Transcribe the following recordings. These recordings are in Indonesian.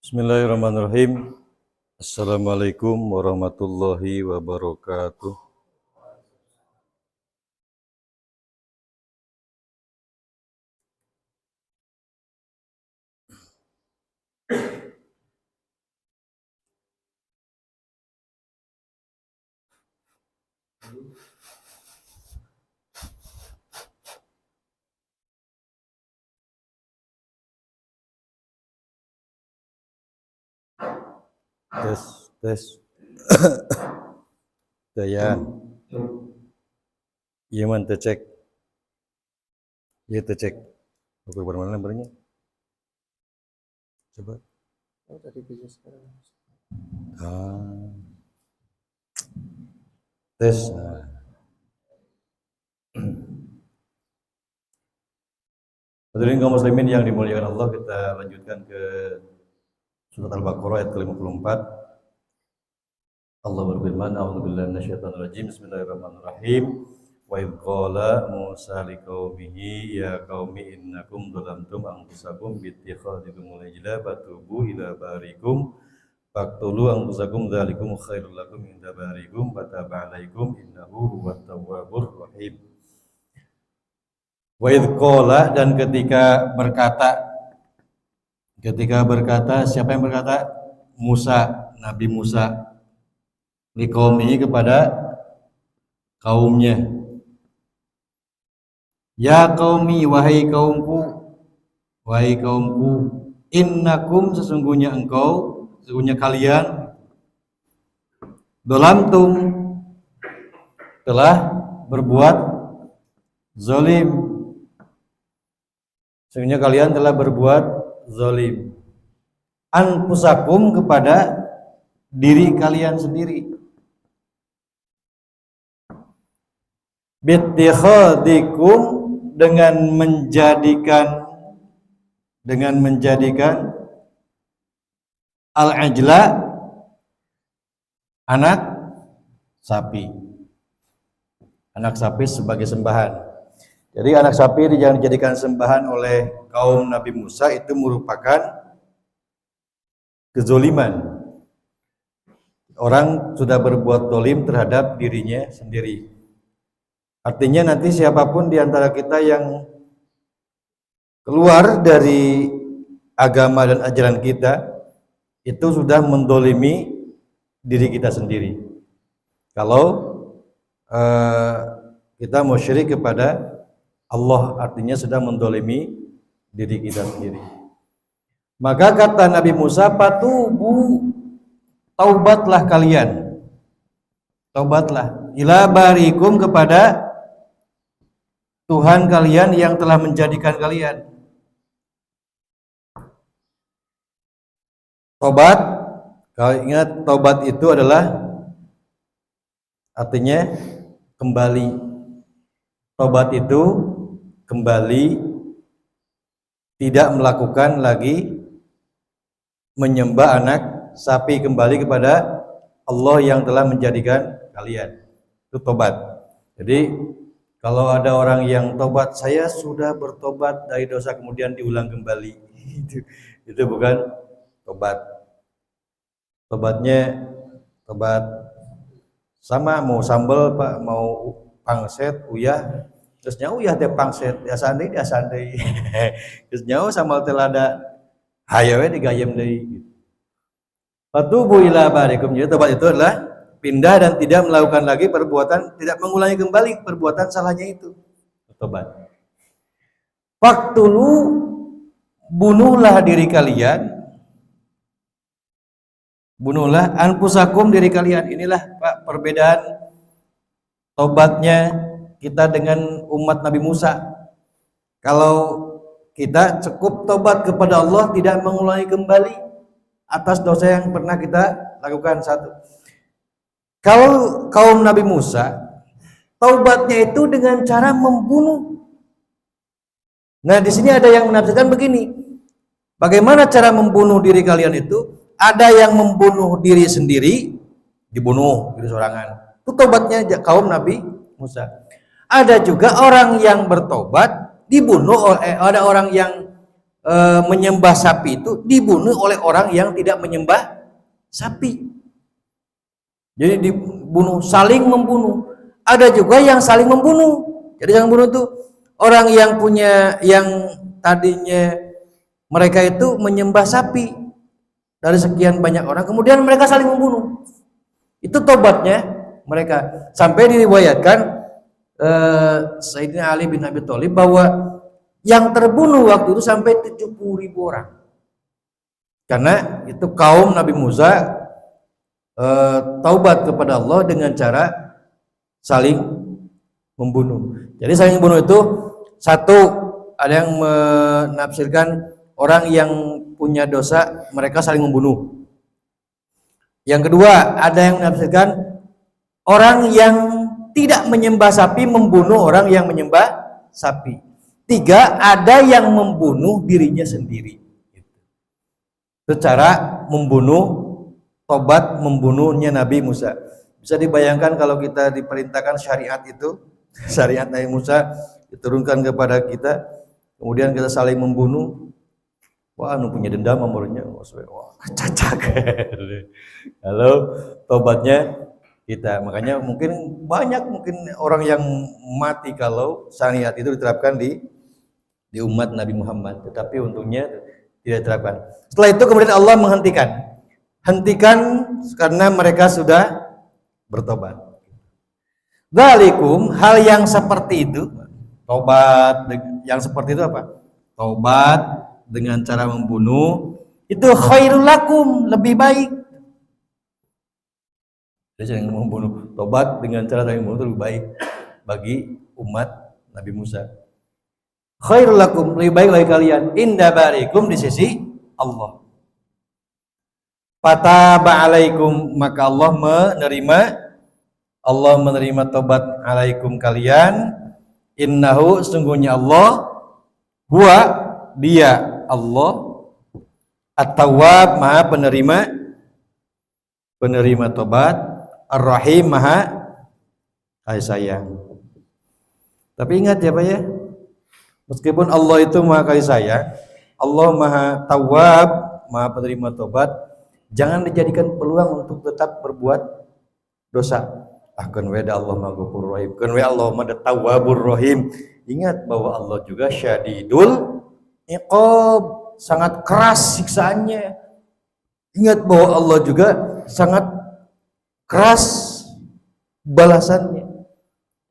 Bismillahirrahmanirrahim. Assalamualaikum warahmatullahi wabarakatuh. Tes. Daya. Iya man tecek. Iya tecek. Oke, mana lembarnya? Coba. Oh, tadi bisa sekarang. Tes. Hadirin kaum muslimin yang dimuliakan Allah, kita lanjutkan ke surat Al-Baqarah ayat ke-54. Allah berfirman, a'udzubillahi minasyaitonirrajim. Bismillahirrahmanirrahim. Wa idh qala Musa liqaumihi ya qaumi innakum dhalamtum anfusakum bi ittikhadhikumul ijla fatubu ila barikum faqtulu anfusakum dzalikum khairul lakum inda barikum fataba 'alaikum innahu huwat tawwabur rahim. Wa idh qala, dan ketika berkata, siapa yang berkata? Musa, Nabi Musa, liqaumihi kepada kaumnya. Ya qaumi, wahai kaumku, innakum, sesungguhnya kalian, dolamtum, telah berbuat zalim. Sesungguhnya kalian telah berbuat zalim. Anfusakum, kepada diri kalian sendiri. Bittikhadikum, dengan menjadikan al-ajla, anak sapi sebagai sembahan. Jadi anak sapi yang dijadikan sembahan oleh kaum Nabi Musa itu merupakan kezoliman. Orang sudah berbuat zalim terhadap dirinya sendiri. Artinya nanti siapapun di antara kita yang keluar dari agama dan ajaran kita itu sudah mendolimi diri kita sendiri. Kalau kita mau syirik kepada Allah, artinya sudah mendolimi diri kita sendiri. Maka kata Nabi Musa, patubu, taubatlah kalian, ila barikum, kepada Tuhan kalian yang telah menjadikan kalian. Tobat, kalau ingat, tobat itu adalah artinya kembali. Tobat itu kembali, tidak melakukan lagi menyembah anak sapi, kembali kepada Allah yang telah menjadikan kalian. Itu tobat. Jadi kalau ada orang yang tobat, saya sudah bertobat dari dosa kemudian diulang kembali, itu bukan tobat. Tobatnya tobat sama, mau sambal Pak, mau pangset, uyah, terus nyawa uyah teh pangset, dia sandai. Terus nyawa sambal telada, hayawe digayem deui. Fatubu ila barikum. Jadi tobat itu adalah pindah dan tidak melakukan lagi perbuatan, tidak mengulangi kembali perbuatan salahnya itu. Tobat. Faqtulu, bunuhlah diri kalian. Bunuhlah anfusakum, diri kalian. Inilah Pak perbedaan tobatnya kita dengan umat Nabi Musa. Kalau kita cukup tobat kepada Allah, tidak mengulangi kembali atas dosa yang pernah kita lakukan, satu. Kalau kaum Nabi Musa, taubatnya itu dengan cara membunuh. Nah, di sini ada yang menafsirkan begini. Bagaimana cara membunuh diri kalian itu? Ada yang membunuh diri sendiri, dibunuh diri sorangan. Itu taubatnya kaum Nabi Musa. Ada juga orang yang bertobat dibunuh oleh, ada orang yang menyembah sapi itu dibunuh oleh orang yang tidak menyembah sapi. Jadi dibunuh, saling membunuh. Ada juga yang saling membunuh. Jadi yang membunuh itu orang yang punya, yang tadinya mereka itu menyembah sapi dari sekian banyak orang, kemudian mereka saling membunuh. Itu tobatnya mereka. Sampai diriwayatkan Sayyidina Ali bin Abi Thalib bahwa yang terbunuh waktu itu sampai 70.000 orang. Karena itu kaum Nabi Musa taubat kepada Allah dengan cara saling membunuh. Jadi saling membunuh itu satu, ada yang menafsirkan orang yang punya dosa mereka saling membunuh. Yang kedua, ada yang menafsirkan orang yang tidak menyembah sapi membunuh orang yang menyembah sapi. Tiga, ada yang membunuh dirinya sendiri. Itu cara membunuh, tobat membunuhnya Nabi Musa. Bisa dibayangkan kalau kita diperintahkan syariat itu, syariat Nabi Musa diturunkan kepada kita, kemudian kita saling membunuh. Wah, anu punya dendam amornya, wah, cacak. Kalau tobatnya kita, makanya mungkin banyak orang yang mati kalau syariat itu diterapkan di umat Nabi Muhammad, tetapi untungnya tidak diterapkan. Setelah itu kemudian Allah hentikan karena mereka sudah bertobat. Dzalikum, hal yang seperti itu, tobat yang seperti itu apa? Tobat dengan cara membunuh itu khairul lakum, lebih baik. Jadi jangan membunuh, tobat dengan cara membunuh itu lebih baik bagi umat Nabi Musa. Khairul lakum, lebih baik bagi kalian, inda barikum, di sisi Allah. Fataba alaikum, maka Allah menerima tobat alaikum kalian. Innahu, sungguhnya Allah, huwa, dia Allah, At-Tawwab, maha penerima tobat, Ar-Rahim, maha kasih sayang. Tapi ingat ya Pak ya, meskipun Allah itu maha kasih sayang, Allah maha Tawwab, maha penerima tobat, jangan dijadikan peluang untuk tetap berbuat dosa. Kan weda Allah maha Ghafurur Rahim, kan weda Allah maha Tawwabur Rahim. Ingat bahwa Allah juga syadidul iqab, sangat keras siksaannya. Ingat bahwa Allah juga sangat keras balasannya.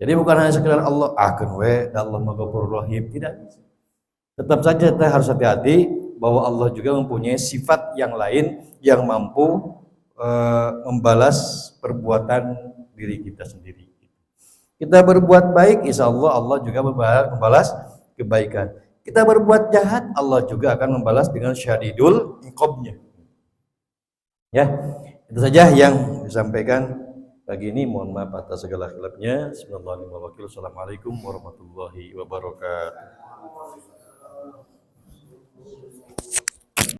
Jadi bukan hanya sekedar Allah kan we Allah Maghfurur Rahim, tidak. Tetap saja kita harus hati-hati bahwa Allah juga mempunyai sifat yang lain yang mampu membalas perbuatan diri kita sendiri. Kita berbuat baik, insya Allah Allah juga membalas kebaikan. Kita berbuat jahat, Allah juga akan membalas dengan syadidul iqabnya. Ya, itu saja yang disampaikan pagi ini. Mohon maaf atas segala khilafnya. Bismillahirrahmanirrahim. Assalamualaikum warahmatullahi wabarakatuh.